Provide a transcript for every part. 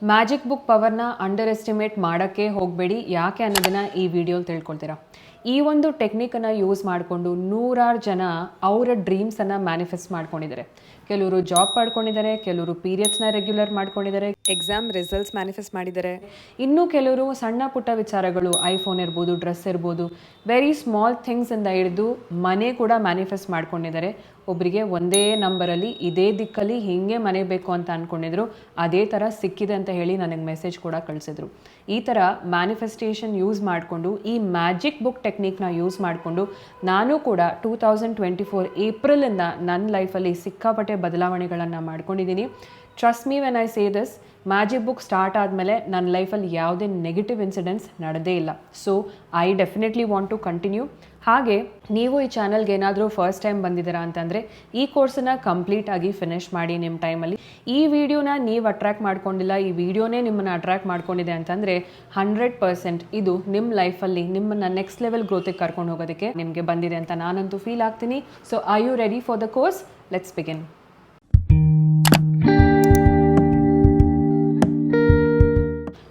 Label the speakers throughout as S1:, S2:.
S1: Magic book ಪವರ್ನ under estimate ಮಾಡೋಕ್ಕೆ ಹೋಗಬೇಡಿ. ಯಾಕೆ ಅನ್ನೋದನ್ನು ಈ ವಿಡಿಯೋಲಿ ತಿಳ್ಕೊಳ್ತೀರಾ. ಈ ಒಂದು ಟೆಕ್ನಿಕನ್ನು ಯೂಸ್ ಮಾಡಿಕೊಂಡು ನೂರಾರು ಜನ ಅವರ ಡ್ರೀಮ್ಸನ್ನು ಮ್ಯಾನಿಫೆಸ್ಟ್ ಮಾಡ್ಕೊಂಡಿದ್ದಾರೆ. ಕೆಲವರು ಜಾಬ್ ಮಾಡ್ಕೊಂಡಿದ್ದಾರೆ, ಕೆಲವರು ಪೀರಿಯಡ್ಸ್ನ ರೆಗ್ಯುಲರ್ ಮಾಡ್ಕೊಂಡಿದ್ದಾರೆ, ಎಕ್ಸಾಮ್ ರಿಸಲ್ಟ್ಸ್ ಮ್ಯಾನಿಫೆಸ್ಟ್ ಮಾಡಿದ್ದಾರೆ. ಇನ್ನು ಕೆಲವರು ಸಣ್ಣ ಪುಟ್ಟ ವಿಚಾರಗಳು, ಐಫೋನ್ ಇರ್ಬೋದು, ಡ್ರೆಸ್ ಇರ್ಬೋದು, ವೆರಿ ಸ್ಮಾಲ್ ಥಿಂಗ್ಸಿಂದ ಹಿಡಿದು ಮನೆ ಕೂಡ ಮ್ಯಾನಿಫೆಸ್ಟ್ ಮಾಡ್ಕೊಂಡಿದ್ದಾರೆ. ಒಬ್ಬರಿಗೆ ಒಂದೇ ನಂಬರಲ್ಲಿ ಇದೇ ದಿಕ್ಕಲ್ಲಿ ಹೀಗೆ ಮನೆ ಬೇಕು ಅಂತ ಅಂದ್ಕೊಂಡಿದ್ರು, ಅದೇ ಥರ ಸಿಕ್ಕಿದೆ ಅಂತ ಹೇಳಿ ನನಗೆ ಮೆಸೇಜ್ ಕೂಡ ಕಳಿಸಿದ್ರು. ಈ ಥರ ಮ್ಯಾನಿಫೆಸ್ಟೇಷನ್ ಯೂಸ್ ಮಾಡಿಕೊಂಡು, ಈ ಮ್ಯಾಜಿಕ್ ಬುಕ್ ಟೆಕ್ನಿಕ್ನ ಯೂಸ್ ಮಾಡಿಕೊಂಡು ನಾನು ಕೂಡ 2024 ಏಪ್ರಿಲಿಂದ ನನ್ನ ಲೈಫಲ್ಲಿ ಸಿಕ್ಕಾಪಟ್ಟೆ ಬದಲಾವಣೆಗಳನ್ನು ಮಾಡ್ಕೊಂಡಿದ್ದೀನಿ. Trust me when I say this, magic book start ಆದಮೇಲೆ ನನ್ನ ಲೈಫಲ್ಲಿ ಯಾವುದೇ ನೆಗೆಟಿವ್ ಇನ್ಸಿಡೆಂಟ್ಸ್ ನಡೆದೇ ಇಲ್ಲ. So I definitely want to continue. ಹಾಗೆ ನೀವು ಈ ಚಾನಲ್ಗೆ ಏನಾದರೂ ಫಸ್ಟ್ ಟೈಮ್ ಬಂದಿದ್ದೀರಾ ಅಂತಂದರೆ ಈ ಕೋರ್ಸನ್ನು ಕಂಪ್ಲೀಟಾಗಿ ಫಿನಿಷ್ ಮಾಡಿ ನಿಮ್ಮ ಟೈಮಲ್ಲಿ. ಈ ವಿಡಿಯೋನ ನೀವು ಅಟ್ರ್ಯಾಕ್ಟ್ ಮಾಡ್ಕೊಂಡಿಲ್ಲ, ಈ ವಿಡಿಯೋನೇ ನಿಮ್ಮನ್ನು ಅಟ್ರ್ಯಾಕ್ಟ್ ಮಾಡ್ಕೊಂಡಿದೆ ಅಂತಂದರೆ 100% ಇದು ನಿಮ್ಮ ಲೈಫಲ್ಲಿ ನಿಮ್ಮನ್ನು ನೆಕ್ಸ್ಟ್ ಲೆವೆಲ್ ಗ್ರೋತಿಗೆ ಕರ್ಕೊಂಡು ಹೋಗೋದಕ್ಕೆ ನಿಮಗೆ ಬಂದಿದೆ ಅಂತ ನಾನಂತೂ ಫೀಲ್ ಆಗ್ತೀನಿ. So are you ready for the course? Let's begin.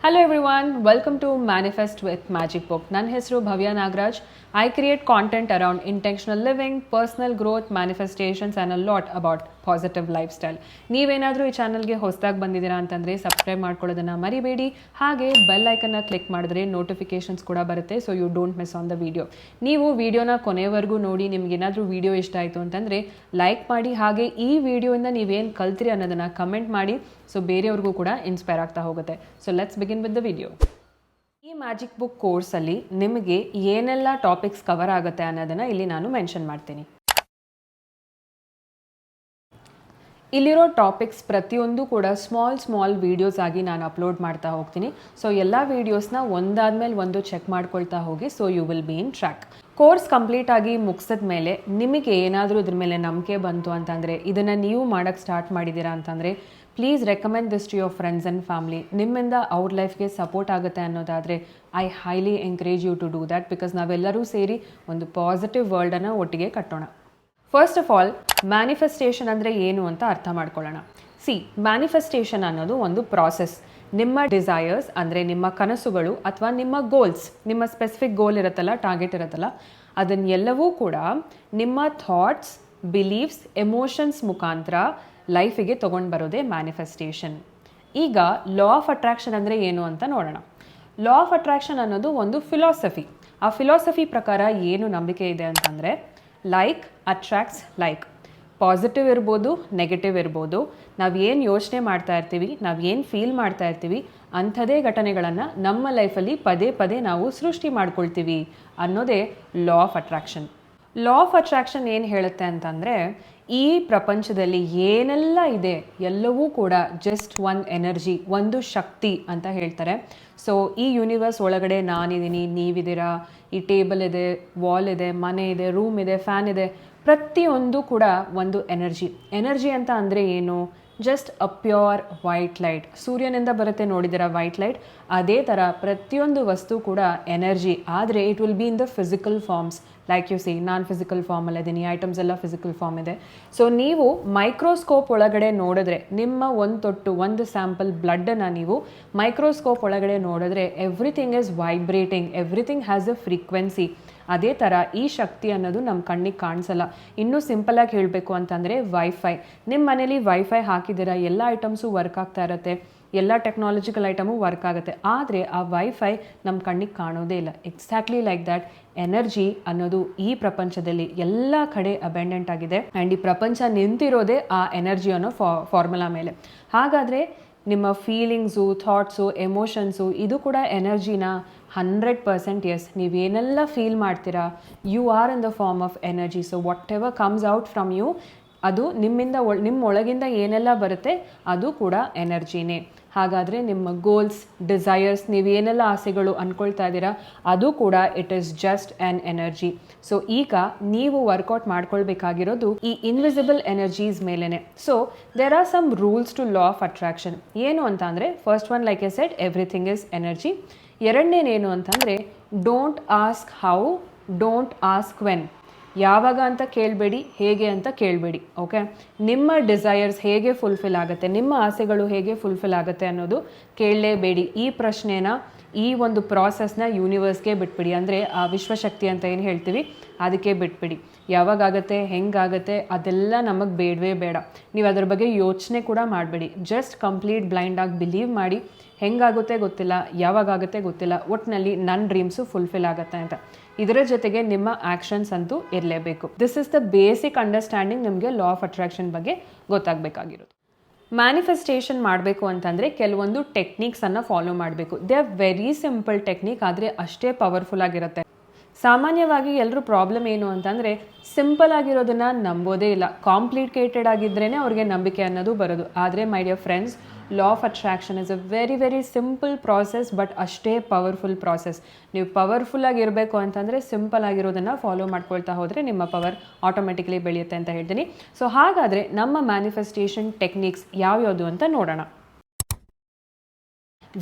S1: Hello everyone, welcome to Manifest with Magic Book. ನನ್ನ ಹೆಸರು ಭವ್ಯ Nagaraj. I create content around intentional living, personal growth, manifestations and a lot about positive lifestyle. ನೀವೇನಾದರೂ ಈ ಚಾನಲ್ಗೆ ಹೊಸದಾಗಿ ಬಂದಿದ್ದೀರಾ ಅಂತಂದರೆ subscribe ಮಾಡ್ಕೊಳ್ಳೋದನ್ನು ಮರಿಬೇಡಿ. ಹಾಗೆ ಬೆಲ್ ಐಕನ್ನ ಕ್ಲಿಕ್ ಮಾಡಿದ್ರೆ ನೋಟಿಫಿಕೇಷನ್ಸ್ ಕೂಡ ಬರುತ್ತೆ, so you don't miss on the video. ನೀವು ವಿಡಿಯೋನ ಕೊನೆವರೆಗೂ ನೋಡಿ ನಿಮ್ಗೆ ಏನಾದರೂ ವಿಡಿಯೋ ಇಷ್ಟ ಆಯಿತು ಅಂತಂದರೆ ಲೈಕ್ ಮಾಡಿ. ಹಾಗೆ ಈ ವಿಡಿಯೋಯಿಂದ ನೀವೇನು ಕಲ್ತಿರಿ ಅನ್ನೋದನ್ನು ಕಮೆಂಟ್ ಮಾಡಿ, ಸೊ ಬೇರೆಯವ್ರಿಗೂ ಕೂಡ ಇನ್ಸ್ಪೈರ್ ಆಗ್ತಾ ಹೋಗುತ್ತೆ. So let's begin with the video. ಈ ಮ್ಯಾಜಿಕ್ ಬುಕ್ ಕೋರ್ಸಲ್ಲಿ ನಿಮಗೆ ಏನೆಲ್ಲ ಟಾಪಿಕ್ಸ್ ಕವರ್ ಆಗುತ್ತೆ ಅನ್ನೋದನ್ನು ಇಲ್ಲಿ ನಾನು ಮೆನ್ಷನ್ ಮಾಡ್ತೀನಿ. ಇಲ್ಲಿರೋ ಟಾಪಿಕ್ಸ್ ಪ್ರತಿಯೊಂದು ಕೂಡ ಸ್ಮಾಲ್ ವೀಡಿಯೋಸ್ ಆಗಿ ನಾನು ಅಪ್ಲೋಡ್ ಮಾಡ್ತಾ ಹೋಗ್ತೀನಿ. ಸೊ ಎಲ್ಲ ವೀಡಿಯೋಸ್ನ ಒಂದಾದ್ಮೇಲೆ ಒಂದು ಚೆಕ್ ಮಾಡ್ಕೊಳ್ತಾ ಹೋಗಿ, so you will be in track. Course complete ಆಗಿ ಮುಗಿಸಿದ ಮೇಲೆ ನಿಮಗೆ ಏನಾದರೂ ಇದ್ರ ಮೇಲೆ ನಂಬಿಕೆ ಬಂತು ಅಂತಂದರೆ, ಇದನ್ನು ನೀವು ಮಾಡೋಕ್ಕೆ ಸ್ಟಾರ್ಟ್ ಮಾಡಿದ್ದೀರಾ ಅಂತಂದರೆ please recommend this to your friends and family. ನಿಮ್ಮಿಂದ ಅವ್ರ ಲೈಫ್ಗೆ ಸಪೋರ್ಟ್ ಆಗುತ್ತೆ ಅನ್ನೋದಾದರೆ I highly encourage you to do that, because ನಾವೆಲ್ಲರೂ ಸೇರಿ ಒಂದು ಪಾಸಿಟಿವ್ ವರ್ಲ್ಡನ್ನು ಒಟ್ಟಿಗೆ ಕಟ್ಟೋಣ. ಫಸ್ಟ್ ಆಫ್ ಆಲ್, ಮ್ಯಾನಿಫೆಸ್ಟೇಷನ್ ಅಂದರೆ ಏನು ಅಂತ ಅರ್ಥ ಮಾಡ್ಕೊಳ್ಳೋಣ. ಮ್ಯಾನಿಫೆಸ್ಟೇಷನ್ ಅನ್ನೋದು ಒಂದು ಪ್ರಾಸೆಸ್. ನಿಮ್ಮ ಡಿಸೈರ್ಸ್ ಅಂದರೆ ನಿಮ್ಮ ಕನಸುಗಳು ಅಥವಾ ನಿಮ್ಮ ಗೋಲ್ಸ್, ನಿಮ್ಮ ಸ್ಪೆಸಿಫಿಕ್ ಗೋಲ್ ಇರುತ್ತಲ್ಲ, ಟಾರ್ಗೆಟ್ ಇರುತ್ತಲ್ಲ, ಅದನ್ನೆಲ್ಲವೂ ಕೂಡ ನಿಮ್ಮ ಥಾಟ್ಸ್, ಬಿಲೀಫ್ಸ್, ಎಮೋಷನ್ಸ್ ಮುಖಾಂತರ ಲೈಫಿಗೆ ತೊಗೊಂಡು ಬರೋದೇ ಮ್ಯಾನಿಫೆಸ್ಟೇಷನ್. ಈಗ ಲಾ ಆಫ್ ಅಟ್ರಾಕ್ಷನ್ ಅಂದರೆ ಏನು ಅಂತ ನೋಡೋಣ. ಲಾ ಆಫ್ ಅಟ್ರಾಕ್ಷನ್ ಅನ್ನೋದು ಒಂದು ಫಿಲಾಸಫಿ. ಆ ಫಿಲಾಸಫಿ ಪ್ರಕಾರ ಏನು ನಂಬಿಕೆ ಇದೆ ಅಂತಂದರೆ, ಲೈಕ್ ಅಟ್ರಾಕ್ಟ್ಸ್ ಲೈಕ್. ಪಾಸಿಟಿವ್ ಇರ್ಬೋದು, ನೆಗೆಟಿವ್ ಇರ್ಬೋದು, ನಾವು ಏನು ಯೋಚನೆ ಮಾಡ್ತಾ ಇರ್ತೀವಿ, ನಾವು ಏನು ಫೀಲ್ ಮಾಡ್ತಾ ಇರ್ತೀವಿ, ಅಂಥದೇ ಘಟನೆಗಳನ್ನು ನಮ್ಮ ಲೈಫಲ್ಲಿ ಪದೇ ಪದೇ ನಾವು ಸೃಷ್ಟಿ ಮಾಡ್ಕೊಳ್ತೀವಿ ಅನ್ನೋದೇ ಲಾ of attraction. Law of attraction ಏನು ಹೇಳುತ್ತೆ ಅಂತಂದರೆ, ಈ ಪ್ರಪಂಚದಲ್ಲಿ ಏನೆಲ್ಲ ಇದೆ ಎಲ್ಲವೂ ಕೂಡ ಜಸ್ಟ್ ಒನ್ ಎನರ್ಜಿ, ಒಂದು ಶಕ್ತಿ ಅಂತ ಹೇಳ್ತಾರೆ. ಸೊ ಈ ಯೂನಿವರ್ಸ್ ಒಳಗಡೆ ನಾನಿದ್ದೀನಿ, ನೀವಿದ್ದೀರಾ, ಈ ಟೇಬಲ್ ಇದೆ, ವಾಲ್ ಇದೆ, ಮನೆ ಇದೆ, ರೂಮ್ ಇದೆ, ಫ್ಯಾನ್ ಇದೆ, ಪ್ರತಿಯೊಂದು ಕೂಡ ಒಂದು ಎನರ್ಜಿ ಅಂತ ಅಂದರೆ ಏನು? Just a pure white light. ಸೂರ್ಯನಿಂದ ಬರುತ್ತೆ ನೋಡಿದ್ದೀರಾ ವೈಟ್ ಲೈಟ್, ಅದೇ ಥರ ಪ್ರತಿಯೊಂದು ವಸ್ತು ಕೂಡ ಎನರ್ಜಿ. ಆದರೆ it will be in the physical forms. Like you see, ನಾನು ಫಿಸಿಕಲ್ ಫಾರ್ಮಲ್ಲಿ ಇದ್ದೀನಿ, ಐಟಮ್ಸ್ ಎಲ್ಲ ಫಿಸಿಕಲ್ ಫಾರ್ಮ್ ಇದೆ. ಸೊ ನೀವು ಮೈಕ್ರೋಸ್ಕೋಪ್ ಒಳಗಡೆ ನೋಡಿದ್ರೆ, ನಿಮ್ಮ ಒಂದು ಸ್ಯಾಂಪಲ್ ಬ್ಲಡ್ಡನ್ನು ನೀವು ಮೈಕ್ರೋಸ್ಕೋಪ್ ಒಳಗಡೆ ನೋಡಿದ್ರೆ everything is vibrating, everything has a frequency. ಅದೇ ಥರ ಈ ಶಕ್ತಿ ಅನ್ನೋದು ನಮ್ಮ ಕಣ್ಣಿಗೆ ಕಾಣಿಸಲ್ಲ. ಇನ್ನೂ ಸಿಂಪಲಾಗಿ ಹೇಳಬೇಕು ಅಂತಂದರೆ ವೈಫೈ. ನಿಮ್ಮ ಮನೇಲಿ ವೈಫೈ ಹಾಕಿದ್ದೀರಾ, ಎಲ್ಲ ಐಟಮ್ಸು ವರ್ಕ್ ಆಗ್ತಾ ಇರುತ್ತೆ, ಎಲ್ಲ ಟೆಕ್ನಾಲಜಿಕಲ್ ಐಟಮು ವರ್ಕ್ ಆಗುತ್ತೆ, ಆದರೆ ಆ ವೈಫೈ ನಮ್ಮ ಕಣ್ಣಿಗೆ ಕಾಣೋದೇ ಇಲ್ಲ. ಎಕ್ಸಾಕ್ಟ್ಲಿ ಲೈಕ್ ದ್ಯಾಟ್ ಎನರ್ಜಿ ಅನ್ನೋದು ಈ ಪ್ರಪಂಚದಲ್ಲಿ ಎಲ್ಲ ಕಡೆ ಅಬೆಂಡೆಂಟ್ ಆಗಿದೆ. ಆ್ಯಂಡ್ ಈ ಪ್ರಪಂಚ ನಿಂತಿರೋದೇ ಆ ಎನರ್ಜಿ ಅನ್ನೋ ಫಾರ್ಮುಲಾ ಮೇಲೆ. ಹಾಗಾದರೆ ನಿಮ್ಮ ಫೀಲಿಂಗ್ಸು, ಥಾಟ್ಸು, ಎಮೋಷನ್ಸು ಇದು ಕೂಡ ಎನರ್ಜಿನ? 100% ಎಸ್. ನೀವೇನೆಲ್ಲ ಫೀಲ್ ಮಾಡ್ತೀರಾ, you are in the form of energy. So whatever comes out from you, ಅದು ನಿಮ್ಮ ಒಳಗಿಂದ ಏನೆಲ್ಲ ಬರುತ್ತೆ ಅದು ಕೂಡ ಎನರ್ಜಿನೇ. ಹಾಗಾದರೆ ನಿಮ್ಮ ಗೋಲ್ಸ್, ಡಿಸೈರ್ಸ್, ನೀವೇನೆಲ್ಲ ಆಸೆಗಳು ಅಂದ್ಕೊಳ್ತಾ ಇದ್ದೀರಾ ಅದು ಕೂಡ it is just an energy. So ಈಗ ನೀವು ವರ್ಕೌಟ್ ಮಾಡ್ಕೊಳ್ಬೇಕಾಗಿರೋದು ಈ ಇನ್ವಿಸಿಬಲ್ ಎನರ್ಜೀಸ್ ಮೇಲೇ. So there are some rules to law of attraction. ಏನು ಅಂತ ಅಂದರೆ, first one like I said, everything is energy. ಎರಡನೇನೇನು ಅಂತಂದರೆ, don't ask how, don't ask when. ಯಾವಾಗ ಅಂತ ಕೇಳಬೇಡಿ, ಹೇಗೆ ಅಂತ ಕೇಳಬೇಡಿ. ಓಕೆ, ನಿಮ್ಮ ಡಿಸೈರ್ಸ್ ಹೇಗೆ ಫುಲ್ಫಿಲ್ ಆಗುತ್ತೆ, ನಿಮ್ಮ ಆಸೆಗಳು ಹೇಗೆ ಫುಲ್ಫಿಲ್ ಆಗುತ್ತೆ ಅನ್ನೋದು ಕೇಳಲೇಬೇಡಿ. ಈ ಪ್ರಶ್ನೆನ, ಈ ಒಂದು ಪ್ರಾಸೆಸ್ನ ಯೂನಿವರ್ಸ್ಗೆ ಬಿಟ್ಬಿಡಿ. ಅಂದರೆ ಆ ವಿಶ್ವಶಕ್ತಿ ಅಂತ ಏನು ಹೇಳ್ತೀವಿ ಅದಕ್ಕೆ ಬಿಟ್ಬಿಡಿ. ಯಾವಾಗತ್ತೆ, ಹೆಂಗಾಗತ್ತೆ ಅದೆಲ್ಲ ನಮಗೆ ಬೇಡವೇ ಬೇಡ. ನೀವು ಅದ್ರ ಬಗ್ಗೆ ಯೋಚನೆ ಕೂಡ ಮಾಡಬೇಡಿ. ಜಸ್ಟ್ ಕಂಪ್ಲೀಟ್ ಬ್ಲೈಂಡಾಗಿ ಬಿಲೀವ್ ಮಾಡಿ. ಹೆಂಗಾಗುತ್ತೆ ಗೊತ್ತಿಲ್ಲ, ಯಾವಾಗತ್ತೆ ಗೊತ್ತಿಲ್ಲ, ಒಟ್ಟಿನಲ್ಲಿ ನನ್ನ ಡ್ರೀಮ್ಸು ಫುಲ್ಫಿಲ್ ಆಗುತ್ತೆ ಅಂತ. ಇದರ ಜೊತೆಗೆ ನಿಮ್ಮ ಆ್ಯಕ್ಷನ್ಸ್ ಅಂತೂ ಇರಲೇಬೇಕು. This is the basic understanding ನಿಮಗೆ ಲಾ ಆಫ್ ಅಟ್ರಾಕ್ಷನ್ ಬಗ್ಗೆ ಗೊತ್ತಾಗಬೇಕಾಗಿರೋದು. ಮ್ಯಾನಿಫೆಸ್ಟೇಷನ್ ಮಾಡಬೇಕು ಅಂತಂದರೆ ಕೆಲವೊಂದು ಟೆಕ್ನಿಕ್ಸನ್ನು ಫಾಲೋ ಮಾಡಬೇಕು. They are very simple technique, ಆದರೆ ಅಷ್ಟೇ ಪವರ್ಫುಲ್ ಆಗಿರುತ್ತೆ. ಸಾಮಾನ್ಯವಾಗಿ ಎಲ್ಲರೂ ಪ್ರಾಬ್ಲಮ್ ಏನು ಅಂತಂದರೆ ಸಿಂಪಲ್ ಆಗಿರೋದನ್ನು ನಂಬೋದೇ ಇಲ್ಲ. ಕಾಂಪ್ಲಿಕೇಟೆಡ್ ಆಗಿದ್ರೇ ಅವ್ರಿಗೆ ನಂಬಿಕೆ ಅನ್ನೋದು ಬರೋದು. ಆದರೆ my dear friends, law of attraction is a very very simple process, but ಅಷ್ಟೇ ಪವರ್ಫುಲ್ ಪ್ರಾಸೆಸ್. ನೀವು ಪವರ್ಫುಲ್ ಆಗಿರಬೇಕು ಅಂತಂದರೆ ಸಿಂಪಲ್ ಆಗಿರೋದನ್ನು ಫಾಲೋ ಮಾಡ್ಕೊಳ್ತಾ ಹೋದರೆ ನಿಮ್ಮ ಪವರ್ ಆಟೋಮೆಟಿಕಲಿ ಬೆಳೆಯುತ್ತೆ ಅಂತ ಹೇಳ್ತೀನಿ. ಸೊ ಹಾಗಾದರೆ ನಮ್ಮ ಮ್ಯಾನಿಫೆಸ್ಟೇಷನ್ ಟೆಕ್ನಿಕ್ಸ್ ಯಾವ್ಯಾವುದು ಅಂತ ನೋಡೋಣ.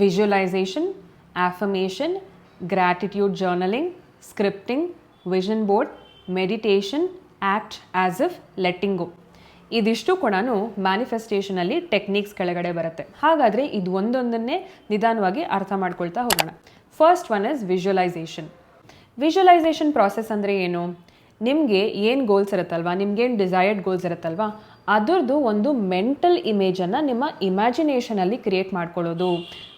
S1: Visualisation, affirmation, gratitude journaling, scripting, vision board, meditation, act as if, letting go. ಇದಿಷ್ಟು ಕೂಡ ಮ್ಯಾನಿಫೆಸ್ಟೇಷನಲ್ಲಿ ಟೆಕ್ನಿಕ್ಸ್ ಕೆಳಗಡೆ ಬರುತ್ತೆ. ಹಾಗಾದರೆ ಇದು ಒಂದೊಂದನ್ನೇ ನಿಧಾನವಾಗಿ ಅರ್ಥ ಮಾಡ್ಕೊಳ್ತಾ ಹೋಗೋಣ. First one is visualisation. Visualisation process ಅಂದರೆ ಏನು? ನಿಮಗೆ ಏನು ಗೋಲ್ಸ್ ಇರುತ್ತಲ್ವ, ನಿಮ್ಗೇನು ಡಿಸೈರ್ಡ್ ಗೋಲ್ಸ್ ಇರುತ್ತಲ್ವ, ಅದರದ್ದು ಒಂದು ಮೆಂಟಲ್ ಇಮೇಜನ್ನು ನಿಮ್ಮ ಇಮ್ಯಾಜಿನೇಷನಲ್ಲಿ ಕ್ರಿಯೇಟ್ ಮಾಡ್ಕೊಳ್ಳೋದು.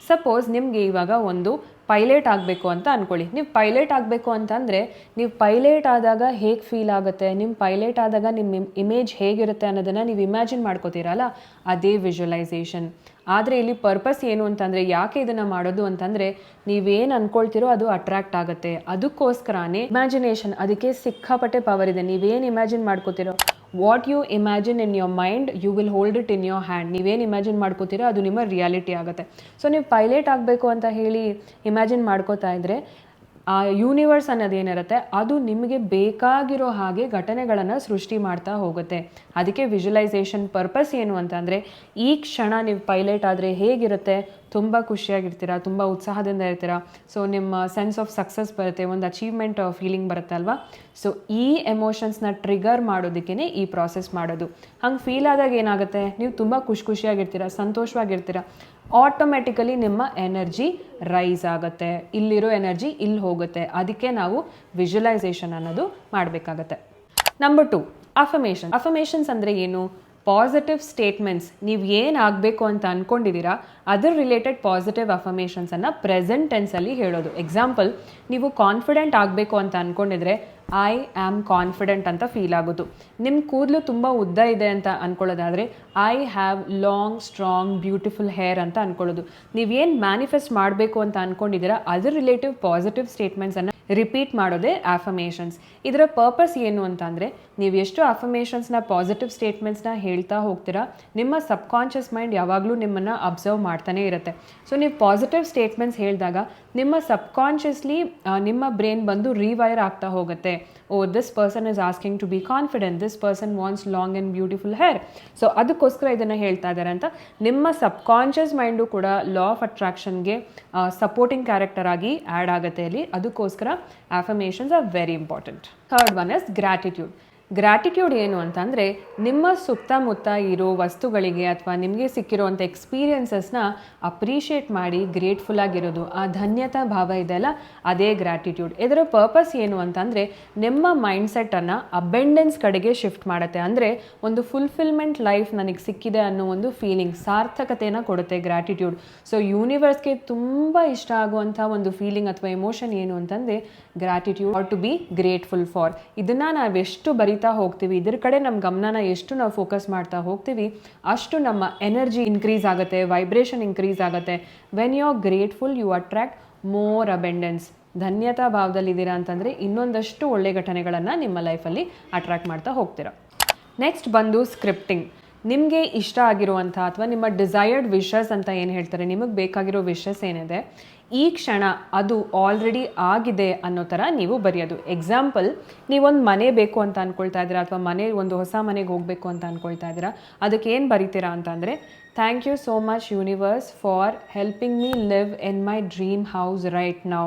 S1: ಸಪೋಸ್ ನಿಮಗೆ ಇವಾಗ ಒಂದು ಪೈಲಟ್ ಆಗಬೇಕು ಅಂತ ಅಂದ್ಕೊಳ್ಳಿ. ನೀವು ಪೈಲಟ್ ಆಗಬೇಕು ಅಂತಂದರೆ ನೀವು ಪೈಲಟ್ ಆದಾಗ ಹೇಗೆ ಫೀಲ್ ಆಗುತ್ತೆ, ನಿಮ್ಮ ಪೈಲಟ್ ಆದಾಗ ನಿಮ್ಮ ಇಮೇಜ್ ಹೇಗಿರುತ್ತೆ ಅನ್ನೋದನ್ನು ನೀವು ಇಮ್ಯಾಜಿನ್ ಮಾಡ್ಕೋತೀರಲ್ಲ, ಅದೇ ವಿಜುವಲೈಸೇಷನ್. ಆದರೆ ಇಲ್ಲಿ ಪರ್ಪಸ್ ಏನು ಅಂತಂದರೆ, ಯಾಕೆ ಇದನ್ನು ಮಾಡೋದು ಅಂತಂದರೆ, ನೀವೇನು ಅಂದ್ಕೊಳ್ತಿರೋ ಅದು ಅಟ್ರಾಕ್ಟ್ ಆಗುತ್ತೆ. ಅದಕ್ಕೋಸ್ಕರನೇ ಇಮ್ಯಾಜಿನೇಷನ್, ಅದಕ್ಕೆ ಸಿಕ್ಕಾಪಟ್ಟೆ ಪವರ್ ಇದೆ. ನೀವೇನು ಇಮ್ಯಾಜಿನ್ ಮಾಡ್ಕೋತಿರೋ, what you imagine in your mind you will hold it in your hand. ನೀವೇನು ಇಮ್ಯಾಜಿನ್ ಮಾಡ್ಕೋತೀರೋ ಅದು ನಿಮ್ಮ ರಿಯಾಲಿಟಿ ಆಗುತ್ತೆ. ಸೊ ನೀವು ಪೈಲಟ್ ಆಗಬೇಕು ಅಂತ ಹೇಳಿ ಇಮ್ಯಾಜಿನ್ ಮಾಡ್ಕೋತಾ ಇದ್ದರೆ ಆ ಯೂನಿವರ್ಸ್ ಅನ್ನೋದೇನಿರುತ್ತೆ ಅದು ನಿಮಗೆ ಬೇಕಾಗಿರೋ ಹಾಗೆ ಘಟನೆಗಳನ್ನು ಸೃಷ್ಟಿ ಮಾಡ್ತಾ ಹೋಗುತ್ತೆ. ಅದಕ್ಕೆ ವಿಜುವಲೈಸೇಷನ್ ಪರ್ಪಸ್ ಏನು ಅಂತಂದರೆ, ಈ ಕ್ಷಣ ನೀವು ಪೈಲಟ್ ಆದರೆ ಹೇಗಿರುತ್ತೆ, ತುಂಬ ಖುಷಿಯಾಗಿರ್ತೀರ, ತುಂಬ ಉತ್ಸಾಹದಿಂದ ಇರ್ತೀರ. ಸೊ ನಿಮ್ಮ ಸೆನ್ಸ್ ಆಫ್ ಸಕ್ಸಸ್ ಬರುತ್ತೆ, ಒಂದು ಅಚೀವ್ಮೆಂಟ್ ಫೀಲಿಂಗ್ ಬರುತ್ತೆ ಅಲ್ವಾ. ಸೊ ಈ ಎಮೋಷನ್ಸ್ನ ಟ್ರಿಗರ್ ಮಾಡೋದಕ್ಕೇ ಈ ಪ್ರಾಸೆಸ್ ಮಾಡೋದು. ಹಂಗೆ ಫೀಲ್ ಆದಾಗ ಏನಾಗುತ್ತೆ, ನೀವು ತುಂಬ ಖುಷಿಯಾಗಿರ್ತೀರ, ಸಂತೋಷವಾಗಿರ್ತೀರ. ಆಟೋಮೆಟಿಕಲಿ ನಿಮ್ಮ ಎನರ್ಜಿ ರೈಸ್ ಆಗುತ್ತೆ, ಇಲ್ಲಿರೋ ಎನರ್ಜಿ ಇಲ್ಲಿ ಹೋಗುತ್ತೆ. ಅದಕ್ಕೆ ನಾವು ವಿಜುವಲೈಸೇಷನ್ ಅನ್ನೋದು ಮಾಡಬೇಕಾಗತ್ತೆ. Number 2, affirmation. ಅಫರ್ಮೇಷನ್ಸ್ ಅಂದರೆ ಏನು? Positive statements. ನೀವು ಏನು ಆಗಬೇಕು ಅಂತ ಅಂದ್ಕೊಂಡಿದ್ದೀರಾ ಅದರ ರಿಲೇಟೆಡ್ ಪಾಸಿಟಿವ್ ಅಫರ್ಮೇಷನ್ಸನ್ನು ಪ್ರೆಸೆಂಟ್ ಟೆನ್ಸಲ್ಲಿ ಹೇಳೋದು. ಎಕ್ಸಾಂಪಲ್, ನೀವು ಕಾನ್ಫಿಡೆಂಟ್ ಆಗಬೇಕು ಅಂತ ಅಂದ್ಕೊಂಡಿದ್ರೆ ಐ ಆಮ್ ಕಾನ್ಫಿಡೆಂಟ್ ಅಂತ ಫೀಲ್ ಆಗೋದು. ನಿಮ್ಮ ಕೂದಲು ತುಂಬ ಉದ್ದ ಇದೆ ಅಂತ ಅಂದ್ಕೊಳ್ಳೋದಾದರೆ I have long strong beautiful hair ಅಂತ ಅಂದ್ಕೊಳ್ಳೋದು. ನೀವೇನು ಮ್ಯಾನಿಫೆಸ್ಟ್ ಮಾಡಬೇಕು ಅಂತ ಅಂದ್ಕೊಂಡಿದ್ದೀರಾ ಅದರ ರಿಲೇಟಿವ್ ಪಾಸಿಟಿವ್ ಸ್ಟೇಟ್ಮೆಂಟ್ಸನ್ನು ರಿಪೀಟ್ ಮಾಡೋದೇ ಆಫರ್ಮೇಷನ್ಸ್. ಇದರ ಪರ್ಪಸ್ ಏನು ಅಂತಂದರೆ, ನೀವು ಎಷ್ಟು ಅಫರ್ಮೇಷನ್ಸ್ನ ಪಾಸಿಟಿವ್ ಸ್ಟೇಟ್ಮೆಂಟ್ಸ್ನ ಹೇಳ್ತಾ ಹೋಗ್ತೀರಾ, ನಿಮ್ಮ ಸಬ್ಕಾನ್ಷಿಯಸ್ ಮೈಂಡ್ ಯಾವಾಗಲೂ ನಿಮ್ಮನ್ನು ಅಬ್ಸರ್ವ್ ಮಾಡ್ತಾನೆ ಇರುತ್ತೆ. ಸೊ ನೀವು ಪಾಸಿಟಿವ್ ಸ್ಟೇಟ್ಮೆಂಟ್ಸ್ ಹೇಳಿದಾಗ ನಿಮ್ಮ ಸಬ್ಕಾನ್ಷಿಯಸ್ಲಿ ನಿಮ್ಮ ಬ್ರೈನ್ ಬಂದು ರಿವೈರ್ ಆಗ್ತಾ ಹೋಗುತ್ತೆ. Oh, this person is asking to be confident, this person wants long and beautiful hair. So ಅದಕ್ಕೋಸ್ಕರ ಇದನ್ನು ಹೇಳ್ತಾ ಇದ್ದಾರೆ ಅಂತ ನಿಮ್ಮ ಸಬ್ಕಾನ್ಷಿಯಸ್ ಮೈಂಡು ಕೂಡ ಲಾ ಆಫ್ ಅಟ್ರಾಕ್ಷನ್ಗೆ ಸಪೋರ್ಟಿಂಗ್ ಕ್ಯಾರೆಕ್ಟರ್ ಆಗಿ ಆ್ಯಡ್ ಆಗುತ್ತೆ ಅಲ್ಲಿ. ಅದಕ್ಕೋಸ್ಕರ affirmations are very important. Third one is gratitude. Gratitude ಏನು ಅಂತಂದರೆ, ನಿಮ್ಮ ಸುತ್ತಮುತ್ತ ಇರೋ ವಸ್ತುಗಳಿಗೆ ಅಥವಾ ನಿಮಗೆ ಸಿಕ್ಕಿರೋವಂಥ ಎಕ್ಸ್ಪೀರಿಯನ್ಸಸ್ನ ಅಪ್ರಿಷಿಯೇಟ್ ಮಾಡಿ ಗ್ರೇಟ್ಫುಲ್ ಆಗಿರೋದು. ಆ ಧನ್ಯತಾ ಭಾವ ಇದೆಯಲ್ಲ, ಅದೇ ಗ್ರ್ಯಾಟಿಟ್ಯೂಡ್. ಇದರ ಪರ್ಪಸ್ ಏನು ಅಂತಂದರೆ, ನಿಮ್ಮ ಮೈಂಡ್ಸೆಟ್ಟನ್ನು ಅಬೆಂಡೆನ್ಸ್ ಕಡೆಗೆ ಶಿಫ್ಟ್ ಮಾಡುತ್ತೆ. ಅಂದರೆ ಒಂದು ಫುಲ್ಫಿಲ್ಮೆಂಟ್ ಲೈಫ್ ನನಗೆ ಸಿಕ್ಕಿದೆ ಅನ್ನೋ ಒಂದು ಫೀಲಿಂಗ್, ಸಾರ್ಥಕತೆಯನ್ನು ಕೊಡುತ್ತೆ ಗ್ರ್ಯಾಟಿಟ್ಯೂಡ್. ಸೊ ಯೂನಿವರ್ಸ್ಗೆ ತುಂಬ ಇಷ್ಟ ಆಗುವಂಥ ಒಂದು ಫೀಲಿಂಗ್ ಅಥವಾ ಎಮೋಷನ್ ಏನು ಅಂತಂದರೆ gratitude, or to be grateful for. ಇದನ್ನು ನಾವೆಷ್ಟು ಹೋಗ್ತೀವಿ, ಇದ್ರ ಕಡೆ ನಮ್ಮ ಗಮನನ ಎಷ್ಟು ನಾವು ಫೋಕಸ್ ಮಾಡ್ತಾ ಹೋಗ್ತೀವಿ, ಅಷ್ಟು ನಮ್ಮ ಎನರ್ಜಿ ಇನ್ಕ್ರೀಸ್ ಆಗುತ್ತೆ, ವೈಬ್ರೇಷನ್ ಇನ್ಕ್ರೀಸ್ ಆಗುತ್ತೆ. When you are grateful you attract more abundance. ಧನ್ಯತಾ ಭಾವದಲ್ಲಿದ್ದೀರಾ ಅಂತಂದರೆ ಇನ್ನೊಂದಷ್ಟು ಒಳ್ಳೆ ಘಟನೆಗಳನ್ನು ನಿಮ್ಮ ಲೈಫಲ್ಲಿ ಅಟ್ರಾಕ್ಟ್ ಮಾಡ್ತಾ ಹೋಗ್ತೀರಾ. ನೆಕ್ಸ್ಟ್ ಬಂದು ಸ್ಕ್ರಿಪ್ಟಿಂಗ್. ನಿಮಗೆ ಇಷ್ಟ ಆಗಿರುವಂಥ ಅಥವಾ ನಿಮ್ಮ ಡಿಸೈರ್ಡ್ ವಿಶಸ್ ಅಂತ ಏನು ಹೇಳ್ತಾರೆ, ನಿಮಗೆ ಬೇಕಾಗಿರೋ ವಿಶಸ್ ಏನಿದೆ ಈ ಕ್ಷಣ ಅದು ಆಲ್ರೆಡಿ ಆಗಿದೆ ಅನ್ನೋ ಥರ ನೀವು ಬರೆಯೋದು. ಎಕ್ಸಾಂಪಲ್, ನೀವೊಂದು ಮನೆ ಬೇಕು ಅಂತ ಅಂದ್ಕೊಳ್ತಾ ಇದ್ದೀರಾ ಅಥವಾ ಒಂದು ಹೊಸ ಮನೆಗೆ ಹೋಗಬೇಕು ಅಂತ ಅಂದ್ಕೊಳ್ತಾ ಇದ್ದೀರಾ, ಅದಕ್ಕೆ ಏನು ಬರೀತೀರಾ ಅಂತಂದರೆ, thank you so much universe for helping me live in my dream house right now.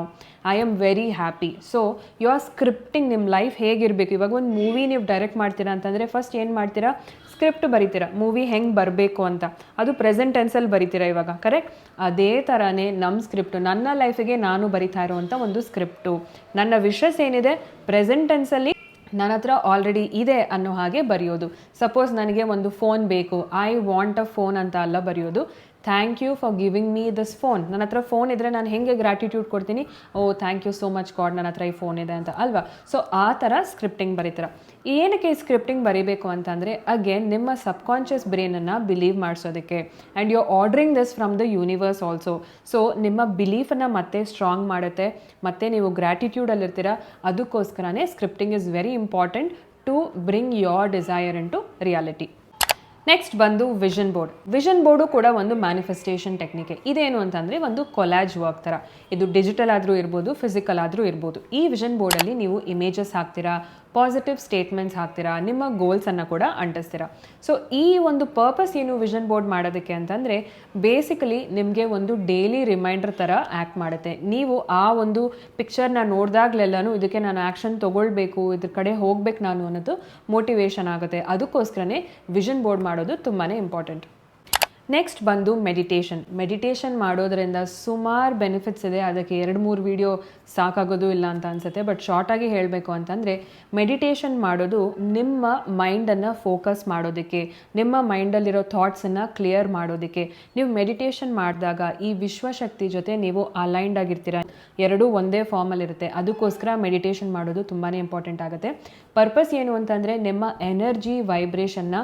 S1: I am very happy. So you are scripting ನಿಮ್ಮ ಲೈಫ್ ಹೇಗಿರಬೇಕು. ಇವಾಗ ಒಂದು ಮೂವಿ ನೀವು ಡೈರೆಕ್ಟ್ ಮಾಡ್ತೀರಾ ಅಂತಂದರೆ ಫಸ್ಟ್ ಏನು ಮಾಡ್ತೀರಾ, ಸ್ಕ್ರಿಪ್ಟ್ ಬರೀತೀರಾ, ಮೂವಿ ಹೆಂಗೆ ಬರಬೇಕು ಅಂತ. ಅದು ಪ್ರೆಸೆಂಟ್ ಟೆನ್ಸಲ್ಲಿ ಬರೀತೀರಾ ಇವಾಗ, ಕರೆಕ್ಟ್? ಅದೇ ಥರನೇ ನಮ್ಮ ಸ್ಕ್ರಿಪ್ಟು, ನನ್ನ ಲೈಫಿಗೆ ನಾನು ಬರಿತಾ ಇರೋವಂಥ ಒಂದು ಸ್ಕ್ರಿಪ್ಟು, ನನ್ನ ವಿಷಸ್ ಏನಿದೆ ಪ್ರೆಸೆಂಟ್ ಟೆನ್ಸಲ್ಲಿ ನನ್ನ ಹತ್ರ ಆಲ್ರೆಡಿ ಇದೆ ಅನ್ನೋ ಹಾಗೆ ಬರೆಯೋದು. ಸಪೋಸ್ ನನಗೆ ಒಂದು ಫೋನ್ ಬೇಕು, ಐ ವಾಂಟ್ ಅ ಫೋನ್ ಅಂತ ಅಲ್ಲ ಬರೆಯೋದು, thank you for giving me this phone. ನನ್ನ ಹತ್ರ ಫೋನ್ ಇದ್ದರೆ ನಾನು ಹೇಗೆ ಗ್ರ್ಯಾಟಿಟ್ಯೂಡ್ ಕೊಡ್ತೀನಿ, oh thank you so much God ನನ್ನ ಹತ್ರ ಈ ಫೋನ್ ಇದೆ ಅಂತ, ಅಲ್ವಾ? ಸೊ ಆ ಥರ ಸ್ಕ್ರಿಪ್ಟಿಂಗ್ ಬರೀತೀರ. ಏನಕ್ಕೆ ಈ ಸ್ಕ್ರಿಪ್ಟಿಂಗ್ ಬರೀಬೇಕು ಅಂತಂದರೆ, ಅಗೇನ್ ನಿಮ್ಮ ಸಬ್ಕಾನ್ಷಿಯಸ್ ಬ್ರೈನನ್ನು ಬಿಲೀವ್ ಮಾಡಿಸೋದಕ್ಕೆ, and you are ordering this from the universe also. So ನಿಮ್ಮ ಬಿಲೀಫನ್ನು ಮತ್ತೆ ಸ್ಟ್ರಾಂಗ್ ಮಾಡುತ್ತೆ, ಮತ್ತು ನೀವು ಗ್ರ್ಯಾಟಿಟ್ಯೂಡಲ್ಲಿರ್ತೀರ. ಅದಕ್ಕೋಸ್ಕರನೇ scripting is very important to bring your desire into reality. Next ಬಂದು ವಿಷನ್ ಬೋರ್ಡ್. ವಿಷನ್ ಬೋರ್ಡು ಕೂಡ ಒಂದು ಮ್ಯಾನಿಫೆಸ್ಟೇಷನ್ ಟೆಕ್ನಿಕೆ. ಇದೇನು ಅಂತಂದರೆ ಒಂದು ಕೊಲಾಜ್ ವರ್ಕ್ ಥರ. ಇದು ಡಿಜಿಟಲ್ ಆದರೂ ಇರ್ಬೋದು, ಫಿಸಿಕಲ್ ಆದರೂ ಇರ್ಬೋದು. ಈ ವಿಷನ್ ಬೋರ್ಡಲ್ಲಿ ನೀವು ಇಮೇಜಸ್ ಹಾಕ್ತೀರಾ, ಪಾಸಿಟಿವ್ ಸ್ಟೇಟ್ಮೆಂಟ್ಸ್ ಹಾಕ್ತೀರಾ, ನಿಮ್ಮ ಗೋಲ್ಸನ್ನು ಕೂಡ ಅಂಟಿಸ್ತೀರಾ. ಸೊ ಈ ಒಂದು ಪರ್ಪಸ್ ಏನು ವಿಷನ್ ಬೋರ್ಡ್ ಮಾಡೋದಕ್ಕೆ ಅಂತಂದರೆ, ಬೇಸಿಕಲಿ ನಿಮಗೆ ಒಂದು ಡೈಲಿ ರಿಮೈಂಡರ್ ಥರ ಆ್ಯಕ್ಟ್ ಮಾಡುತ್ತೆ. ನೀವು ಆ ಒಂದು ಪಿಕ್ಚರ್ನ ನೋಡಿದಾಗಲೆಲ್ಲನೂ ಇದಕ್ಕೆ ನಾನು ಆ್ಯಕ್ಷನ್ ತೊಗೊಳ್ಬೇಕು, ಇದ್ರ ಕಡೆ ಹೋಗ್ಬೇಕು ನಾನು ಅನ್ನೋದು ಮೋಟಿವೇಶನ್ ಆಗುತ್ತೆ. ಅದಕ್ಕೋಸ್ಕರನೇ ವಿಷನ್ ಬೋರ್ಡ್ ಮಾಡೋದು ತುಂಬಾ ಇಂಪಾರ್ಟೆಂಟ್. ನೆಕ್ಸ್ಟ್ ಬಂದು ಮೆಡಿಟೇಷನ್ ಮಾಡೋದ್ರಿಂದ ಸುಮಾರು ಬೆನಿಫಿಟ್ಸ್ ಇದೆ. ಅದಕ್ಕೆ 2-3 ವಿಡಿಯೋ ಸಾಕಾಗೋದು ಇಲ್ಲ ಅಂತ ಅನಿಸುತ್ತೆ. ಬಟ್ ಶಾರ್ಟಾಗಿ ಹೇಳಬೇಕು ಅಂತಂದರೆ, ಮೆಡಿಟೇಷನ್ ಮಾಡೋದು ನಿಮ್ಮ ಮೈಂಡನ್ನು ಫೋಕಸ್ ಮಾಡೋದಕ್ಕೆ, ನಿಮ್ಮ ಮೈಂಡಲ್ಲಿರೋ ಥಾಟ್ಸನ್ನು ಕ್ಲಿಯರ್ ಮಾಡೋದಕ್ಕೆ. ನೀವು ಮೆಡಿಟೇಷನ್ ಮಾಡಿದಾಗ ಈ ವಿಶ್ವಶಕ್ತಿ ಜೊತೆ ನೀವು ಅಲೈನ್ಡ್ ಆಗಿರ್ತೀರ, ಎರಡೂ ಒಂದೇ ಫಾರ್ಮಲ್ಲಿರುತ್ತೆ. ಅದಕ್ಕೋಸ್ಕರ ಮೆಡಿಟೇಷನ್ ಮಾಡೋದು ತುಂಬಾ ಇಂಪಾರ್ಟೆಂಟ್ ಆಗುತ್ತೆ. ಪರ್ಪಸ್ ಏನು ಅಂತಂದರೆ, ನಿಮ್ಮ ಎನರ್ಜಿ ವೈಬ್ರೇಷನ್ನ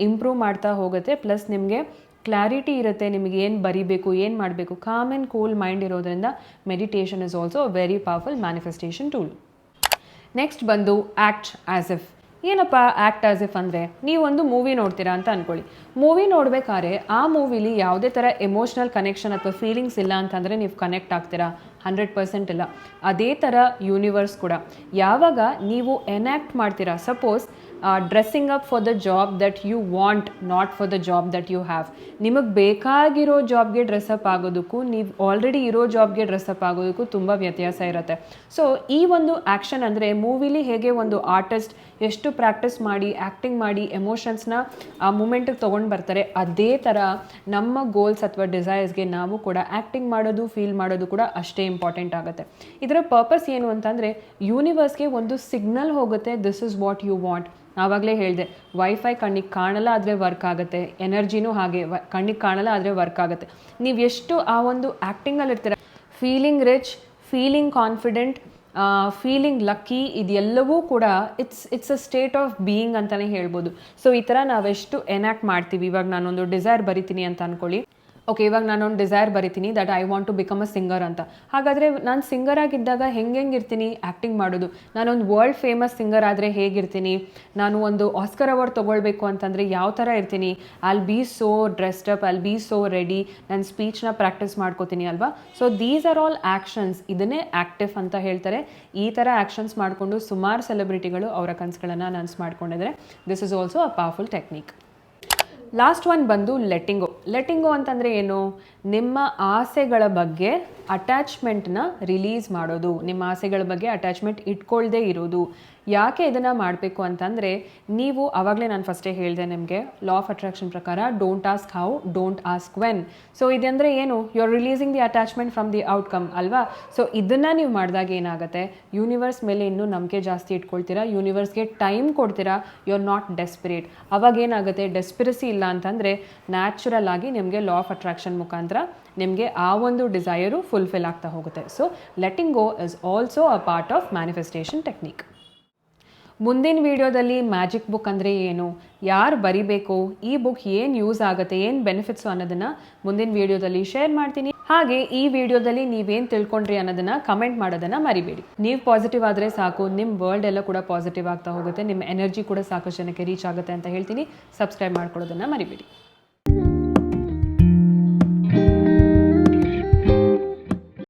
S1: ಇಂಪ್ರೂವ್ ಮಾಡ್ತಾ ಹೋಗುತ್ತೆ. ಪ್ಲಸ್ ನಿಮಗೆ ಕ್ಲಾರಿಟಿ ಇರುತ್ತೆ, ನಿಮಗೆ ಏನು ಬರಿಬೇಕು, ಏನು ಮಾಡಬೇಕು. ಕಾಮ್ ಆ್ಯಂಡ್ ಕೂಲ್ ಮೈಂಡ್ ಇರೋದ್ರಿಂದ meditation is also a very powerful manifestation tool. Next ಬಂದು ಆ್ಯಕ್ಟ್ ಆ್ಯಸ್ ಇಫ್. ಏನಪ್ಪ ಆ್ಯಕ್ಟ್ ಆ್ಯಸ್ ಇಫ್ ಅಂದರೆ, ನೀವೊಂದು ಮೂವಿ ನೋಡ್ತೀರಾ ಅಂತ ಅಂದ್ಕೊಳ್ಳಿ. ಮೂವಿ ನೋಡಬೇಕಾದ್ರೆ ಆ ಮೂವಿಲಿ ಯಾವುದೇ ಥರ ಎಮೋಷ್ನಲ್ ಕನೆಕ್ಷನ್ ಅಥವಾ ಫೀಲಿಂಗ್ಸ್ ಇಲ್ಲ ಅಂತಂದರೆ ನೀವು ಕನೆಕ್ಟ್ ಆಗ್ತೀರಾ? 100% ಇಲ್ಲ. ಅದೇ ಥರ ಯೂನಿವರ್ಸ್ ಕೂಡ ಯಾವಾಗ ನೀವು ಎನ್ಯಾಕ್ಟ್ ಮಾಡ್ತೀರಾ, suppose dressing up for the job that you want, not for the job that you have. ನಿಮಗೆ ಬೇಕಾಗಿರೋ ಜಾಬ್ಗೆ ಡ್ರೆಸ್ಅಪ್ ಆಗೋದಕ್ಕೂ ನೀವು ಆಲ್ರೆಡಿ ಇರೋ ಜಾಬ್ಗೆ ಡ್ರೆಸ್ಅಪ್ ಆಗೋದಕ್ಕೂ ತುಂಬ ವ್ಯತ್ಯಾಸ ಇರುತ್ತೆ. ಸೊ ಈ ಒಂದು ಆ್ಯಕ್ಷನ್ ಅಂದರೆ, ಮೂವಿಲಿ ಹೇಗೆ ಒಂದು ಆರ್ಟಿಸ್ಟ್ ಎಷ್ಟು ಪ್ರಾಕ್ಟೀಸ್ ಮಾಡಿ ಆ್ಯಕ್ಟಿಂಗ್ ಮಾಡಿ ಎಮೋಷನ್ಸ್ನ ಆ ಮೂಮೆಂಟಿಗೆ ತೊಗೊಂಡು ಬರ್ತಾರೆ, ಅದೇ ಥರ ನಮ್ಮ ಗೋಲ್ಸ್ ಅಥವಾ ಡಿಸೈರ್ಸ್ಗೆ ನಾವು ಕೂಡ ಆ್ಯಕ್ಟಿಂಗ್ ಮಾಡೋದು, ಫೀಲ್ ಮಾಡೋದು ಕೂಡ ಅಷ್ಟೇ ಇಂಪಾರ್ಟೆಂಟ್ ಆಗುತ್ತೆ. ಇದರ ಪರ್ಪಸ್ ಏನು ಅಂತಂದರೆ, ಯೂನಿವರ್ಸ್ಗೆ ಒಂದು ಸಿಗ್ನಲ್ ಹೋಗುತ್ತೆ, this is what you want. ಆವಾಗಲೇ ಹೇಳಿದೆ, ವೈಫೈ ಕಣ್ಣಿಗೆ ಕಾಣಲ್ಲ ಆದರೆ ವರ್ಕ್ ಆಗುತ್ತೆ, ಎನರ್ಜಿನೂ ಹಾಗೆ ಕಣ್ಣಿಗೆ ಕಾಣಲ್ಲ ಆದರೆ ವರ್ಕ್ ಆಗುತ್ತೆ. ನೀವು ಎಷ್ಟು ಆ ಒಂದು ಆ್ಯಕ್ಟಿಂಗಲ್ಲಿರ್ತೀರ, feeling rich, feeling confident, feeling lucky, ಇದೆಲ್ಲವೂ ಕೂಡ it's a state of being ಅಂತಲೇ ಹೇಳ್ಬೋದು. ಸೊ ಈ ಥರ ನಾವೆಷ್ಟು ಎನ್ಯಾಕ್ಟ್ ಮಾಡ್ತೀವಿ. ಇವಾಗ ನಾನೊಂದು ಡಿಸೈರ್ ಬರಿತೀನಿ ಅಂತ ಅಂದ್ಕೊಳ್ಳಿ. ಓಕೆ, ಇವಾಗ ನಾನೊಂದು ಡಿಸೈರ್ ಬರಿತೀನಿ that I want to become a singer ಅಂತ. ಹಾಗಾದರೆ ನಾನು ಸಿಂಗರ್ ಆಗಿದ್ದಾಗ ಹೆಂಗೆ ಇರ್ತೀನಿ ಆ್ಯಕ್ಟಿಂಗ್ ಮಾಡೋದು. ನಾನೊಂದು ವರ್ಲ್ಡ್ ಫೇಮಸ್ ಸಿಂಗರ್ ಆದರೆ ಹೇಗಿರ್ತೀನಿ, ನಾನು ಒಂದು ಆಸ್ಕರ್ ಅವಾರ್ಡ್ ತೊಗೊಳ್ಬೇಕು ಅಂತಂದರೆ ಯಾವ ಥರ ಇರ್ತೀನಿ, I'll be so dressed up, I'll be so ready, ನನ್ನ ಸ್ಪೀಚ್ನ ಪ್ರಾಕ್ಟೀಸ್ ಮಾಡ್ಕೋತೀನಿ ಅಲ್ವಾ. So these are all actions, ಇದನ್ನೇ ಆ್ಯಕ್ಟಿವ್ ಅಂತ ಹೇಳ್ತಾರೆ. ಈ ಥರ ಆ್ಯಕ್ಷನ್ಸ್ ಮಾಡಿಕೊಂಡು ಸುಮಾರು ಸೆಲೆಬ್ರಿಟಿಗಳು ಅವರ ಕನಸುಗಳನ್ನು ನನಸು ಮಾಡ್ಕೊಂಡಿದ್ದಾರೆ. This is also a powerful technique. Last one ಬಂದು ಲೆಟ್ಟಿಂಗೋ ಅಂತಂದರೆ ಏನು, ನಿಮ್ಮ ಆಸೆಗಳ ಬಗ್ಗೆ ಅಟ್ಯಾಚ್ಮೆಂಟ್ನ ರಿಲೀಸ್ ಮಾಡೋದು, ನಿಮ್ಮ ಆಸೆಗಳ ಬಗ್ಗೆ ಅಟ್ಯಾಚ್ಮೆಂಟ್ ಇಟ್ಕೊಳ್ಳದೆ ಇರೋದು. ಯಾಕೆ ಇದನ್ನು ಮಾಡಬೇಕು ಅಂತಂದರೆ, ನೀವು ಆವಾಗಲೇ ನಾನು ಫಸ್ಟೇ ಹೇಳಿದೆ ನಿಮಗೆ, ಲಾ ಆಫ್ ಅಟ್ರಾಕ್ಷನ್ ಪ್ರಕಾರ don't ask how, don't ask when. So ಇದಂದರೆ ಏನು, you are releasing the attachment from the outcome ಅಲ್ವಾ. ಸೊ ಇದನ್ನು ನೀವು ಮಾಡಿದಾಗ ಏನಾಗುತ್ತೆ, ಯೂನಿವರ್ಸ್ ಮೇಲೆ ಇನ್ನೂ ನಂಬಿಕೆ ಜಾಸ್ತಿ ಇಟ್ಕೊಳ್ತೀರಾ, ಯೂನಿವರ್ಸ್ಗೆ ಟೈಮ್ ಕೊಡ್ತೀರಾ, ಯು ಆರ್ ನಾಟ್ ಡೆಸ್ಪಿರೇಟ್. ಅವಾಗ ಏನಾಗುತ್ತೆ, ಡೆಸ್ಪಿರಸಿ ಇಲ್ಲ ಅಂತಂದರೆ ನ್ಯಾಚುರಲ್ ಆಗಿ ನಿಮಗೆ ಲಾ ಆಫ್ ಅಟ್ರಾಕ್ಷನ್ ಮುಖಾಂತರ ನಿಮಗೆ ಆ ಒಂದು ಡಿಸೈರು ಫುಲ್ಫಿಲ್ ಆಗ್ತಾ ಹೋಗುತ್ತೆ. So letting go is also a part of manifestation technique. ಮುಂದಿನ ವಿಡಿಯೋದಲ್ಲಿ ಮ್ಯಾಜಿಕ್ ಬುಕ್ ಅಂದರೆ ಏನು, ಯಾರು ಬರಿಬೇಕು, ಈ ಬುಕ್ ಏನು ಯೂಸ್ ಆಗುತ್ತೆ, ಏನು ಬೆನಿಫಿಟ್ಸು ಅನ್ನೋದನ್ನು ಮುಂದಿನ ವಿಡಿಯೋದಲ್ಲಿ ಶೇರ್ ಮಾಡ್ತೀನಿ. ಹಾಗೆ ಈ ವಿಡಿಯೋದಲ್ಲಿ ನೀವೇನು ತಿಳ್ಕೊಂಡ್ರಿ ಅನ್ನೋದನ್ನ ಕಮೆಂಟ್ ಮಾಡೋದನ್ನ ಮರಿಬೇಡಿ. ನೀವು ಪಾಸಿಟಿವ್ ಆದರೆ ಸಾಕು, ನಿಮ್ಮ ವರ್ಲ್ಡ್ ಎಲ್ಲ ಕೂಡ ಪಾಸಿಟಿವ್ ಆಗ್ತಾ ಹೋಗುತ್ತೆ, ನಿಮ್ಮ ಎನರ್ಜಿ ಕೂಡ ಸಾಕಷ್ಟು ಜನಕ್ಕೆ ರೀಚ್ ಆಗುತ್ತೆ ಅಂತ ಹೇಳ್ತೀನಿ. ಸಬ್ಸ್ಕ್ರೈಬ್ ಮಾಡ್ಕೊಳ್ಳೋದನ್ನ ಮರಿಬೇಡಿ.